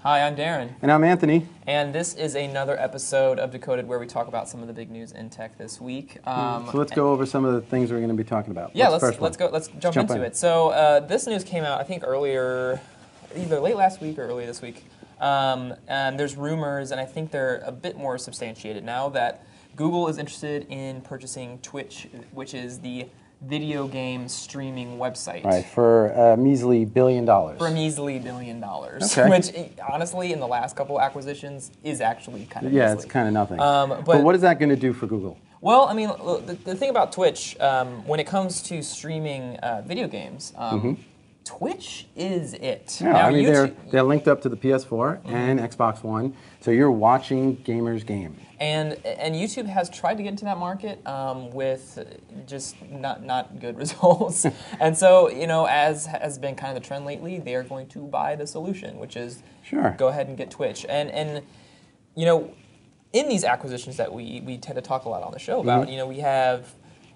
Hi, I'm Darren. And I'm Anthony. And this is another episode of Decoded where we talk about some of the big news in tech this week. So let's go over some of the things we're going to be talking about. Yeah, let's jump into it. So this news came out, I think, earlier, either late last week or early this week. And there's rumors, and I think they're a bit more substantiated now, that Google is interested in purchasing Twitch, which is the video game streaming website. Right, for a measly $1 billion. For a measly $1 billion. Okay. Which, honestly, in the last couple acquisitions, is actually kind of Yeah, measly. it's kind of nothing. But what is that going to do for Google? Well, I mean, the thing about Twitch, when it comes to streaming video games, Twitch is it. Yeah, now, I mean, they're linked up to the PS4 and Xbox One, so you're watching gamers game. And YouTube has tried to get into that market with just not good results. And so, you know, as has been kind of the trend lately, they are going to buy the solution, which is go ahead and get Twitch. And you know, in these acquisitions that we tend to talk a lot on the show about, you know, we have,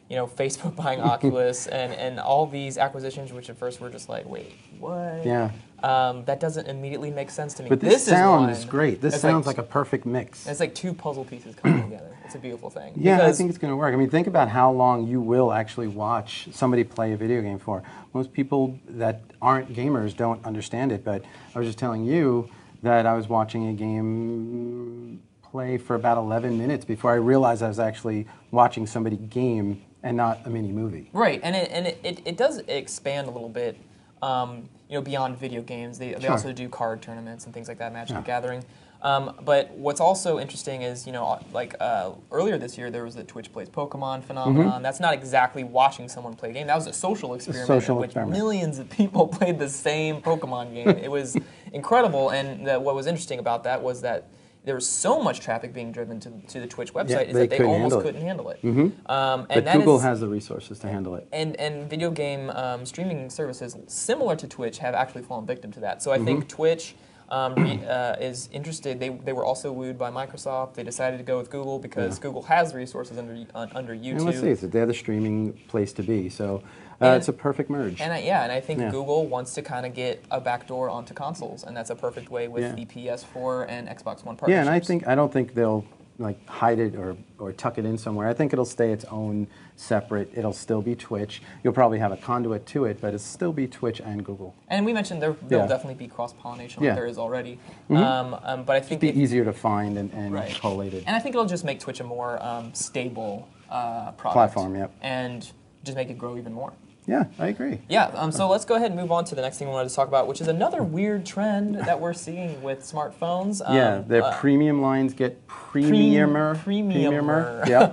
you know, Facebook buying Oculus and all these acquisitions, which at first were just like, wait, what? Yeah. That doesn't immediately make sense to me. But this sound is great. This sounds like a perfect mix. It's like two puzzle pieces coming together. It's a beautiful thing. Yeah, I think it's going to work. I mean, think about how long you will actually watch somebody play a video game for. Most people that aren't gamers don't understand it, but I was just telling you that I was watching a game play for about 11 minutes before I realized I was actually watching somebody game and not a mini movie. Right, and it does expand a little bit, you know, beyond video games. They also do card tournaments and things like that, Magic the Gathering. But what's also interesting is, you know, like earlier this year there was the Twitch Plays Pokemon phenomenon. That's not exactly watching someone play a game. That was a social experiment in which millions of people played the same Pokemon game. It was incredible, and what was interesting about that was that there was so much traffic being driven to the Twitch website is that they almost couldn't handle it. But Google has the resources to handle it. And video game streaming services similar to Twitch have actually fallen victim to that. So I think Twitch is interested. They were also wooed by Microsoft. They decided to go with Google because Google has resources under YouTube. And let's face it, they're the streaming place to be. So it's a perfect merge. And I think Google wants to kind of get a backdoor onto consoles, and that's a perfect way with the PS4 and Xbox One partnerships. Yeah, and I don't think they'll like hide it or tuck it in somewhere. I think it'll stay its own separate. It'll still be Twitch. You'll probably have a conduit to it, but it'll still be Twitch and Google. And we mentioned there'll definitely be cross-pollination like there is already. But I think it'll be easier to find and collate it. And I think it'll just make Twitch a more stable product. Platform, and just make it grow even more. Yeah, I agree. Yeah, so let's go ahead and move on to the next thing we wanted to talk about, which is another weird trend that we're seeing with smartphones. Their premium lines get premiumer. Premiumer. Yeah.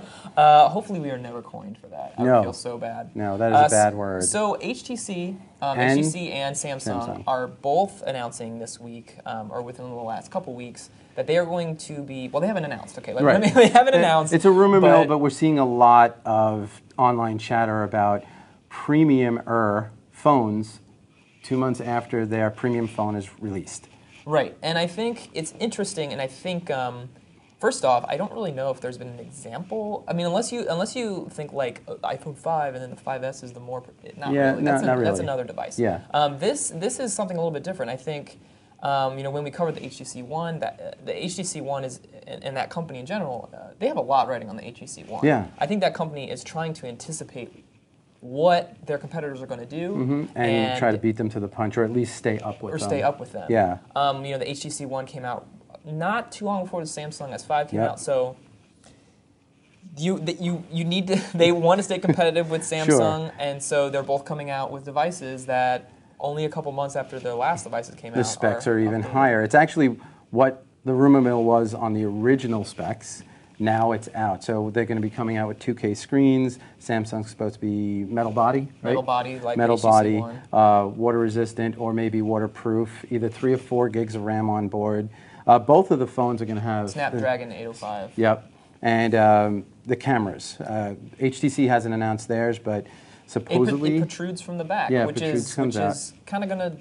Hopefully we are never coined for that. I would feel so bad. No, that is a bad word. So HTC and Samsung are both announcing this week, or within the last couple weeks, that they are going to be, well, they haven't announced, okay, they haven't announced. It's a rumor mill, but we're seeing a lot of online chatter about premium-er phones 2 months after their premium phone is released. Right, and I think it's interesting, and I think, first off, I don't really know if there's been an example. I mean, unless you think like iPhone 5 and then the 5S is the more, not really. Not really. That's another device. Yeah. This is something a little bit different. I think, you know, when we covered the HTC One, the HTC One is, and that company in general, they have a lot riding on the HTC One. Yeah. I think that company is trying to anticipate what their competitors are going to do, and try to beat them to the punch, or at least stay up with them. Stay up with them. Yeah. You know, the HTC One came out not too long before the Samsung S5 came out, so you need to. They want to stay competitive with Samsung, and so they're both coming out with devices that only a couple months after their last devices came out. The specs are even higher. It's actually what the rumor mill was on the original specs. Now it's out. So they're going to be coming out with 2K screens. Samsung's supposed to be metal body, right? Metal body, like metal HTC body, One. Water resistant or maybe waterproof, either 3 or 4 gigs of RAM on board. Both of the phones are going to have Snapdragon 805. Yep. And the cameras. HTC hasn't announced theirs, but supposedly... It protrudes from the back, yeah, which is kind of going to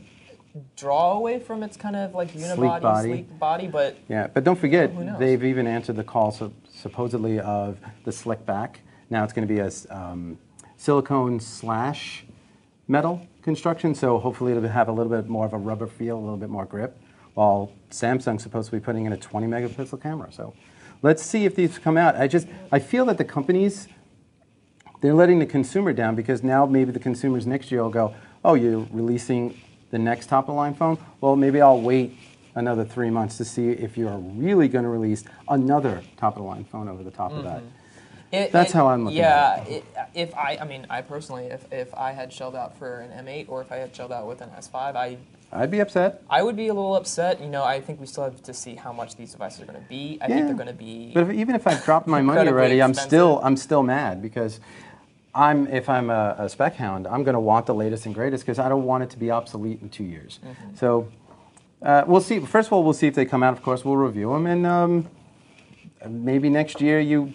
draw away from its kind of like unibody, sleek body, but... Yeah, but don't forget, they've even answered the call supposedly of the slick back. Now it's going to be a silicone/metal construction, so hopefully it'll have a little bit more of a rubber feel, a little bit more grip, while Samsung's supposed to be putting in a 20 megapixel camera. So let's see if these come out. I feel that the companies, they're letting the consumer down because now maybe the consumers next year will go, oh, you're releasing the next top-of-the-line phone? Well, maybe I'll wait another 3 months to see if you're really going to release another top-of-the-line phone over the top of that. That's how I'm looking at it. I mean, I personally, if I had shelled out for an M8 or if I had shelled out with an S5, I'd be upset. I would be a little upset. You know, I think we still have to see how much these devices are going to be. I think they're going to be. But even if I dropped my money already, I'm still mad because if I'm a spec hound, I'm going to want the latest and greatest because I don't want it to be obsolete in 2 years. So we'll see. First of all, we'll see if they come out. Of course, we'll review them, and maybe next year you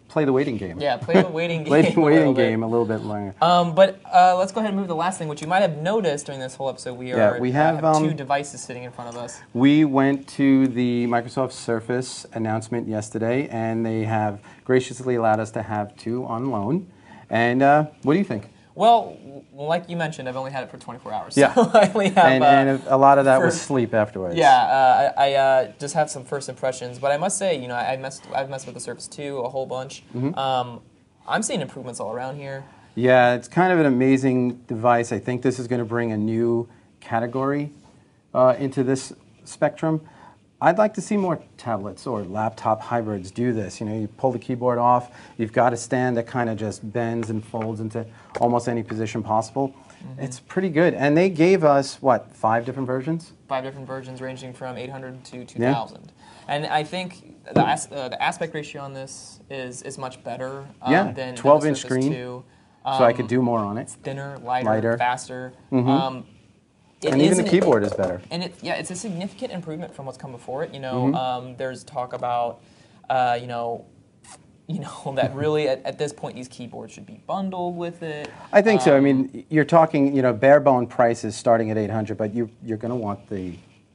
play the waiting game. Yeah, play the waiting game. Play the waiting game a little bit longer. But let's go ahead and move to the last thing, which you might have noticed during this whole episode. We have two devices sitting in front of us. We went to the Microsoft Surface announcement yesterday, and they have graciously allowed us to have two on loan. And what do you think? Well, like you mentioned, I've only had it for 24 hours. Yeah, so I only have, and a lot of that was sleep afterwards. Yeah, I just have some first impressions, but I must say, you know, I've messed with the Surface 2 a whole bunch. I'm seeing improvements all around here. Yeah, it's kind of an amazing device. I think this is going to bring a new category into this spectrum. I'd like to see more tablets or laptop hybrids do this. You know, you pull the keyboard off, you've got a stand that kind of just bends and folds into almost any position possible. It's pretty good. And they gave us, what, 5 different versions? 5 different versions ranging from 800 to 2000. Yeah. And I think the aspect ratio on this is much better than 12-inch screen, 2. So I could do more on it. It's thinner, lighter. Faster. And even the keyboard is better. And it's a significant improvement from what's come before it. You know, there's talk about, you know that really at this point these keyboards should be bundled with it. I think so. I mean, you're talking, you know, bare bone prices starting at $800, but you're going to want the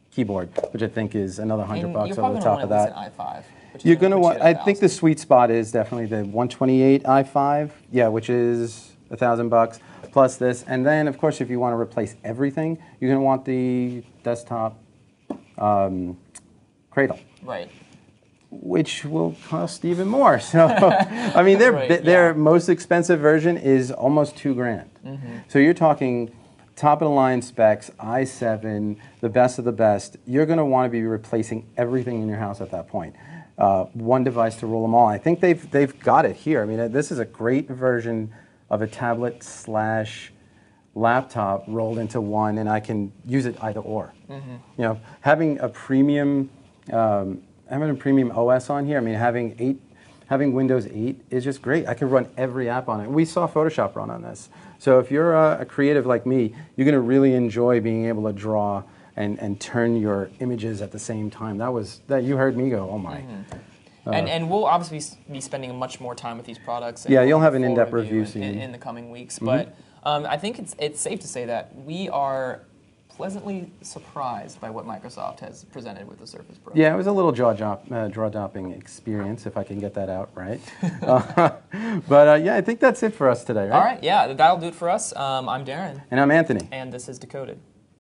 keyboard, which I think is another $100 over the top of that. An i5. You're going to want. I think the sweet spot is definitely the 128 i5. Yeah, which is $1,000. Plus this, and then of course if you want to replace everything, you're going to want the desktop cradle, right? Which will cost even more. So, I mean, their most expensive version is almost $2,000. So you're talking top of the line specs, i7, the best of the best. You're going to want to be replacing everything in your house at that point. One device to rule them all. I think they've got it here. I mean, this is a great version of a tablet / laptop rolled into one, and I can use it either or. You know, having a premium OS on here. I mean, having Windows 8 is just great. I can run every app on it. We saw Photoshop run on this. So if you're a creative like me, you're going to really enjoy being able to draw and turn your images at the same time. That you heard me go, oh my. And we'll obviously be spending much more time with these products. Yeah, you'll have an in-depth review in the coming weeks. But I think it's safe to say that we are pleasantly surprised by what Microsoft has presented with the Surface Pro. Yeah, it was a little jaw-dropping experience, if I can get that out right. But yeah, I think that's it for us today, right? All right, yeah, that'll do it for us. I'm Darren. And I'm Anthony. And this is Decoded.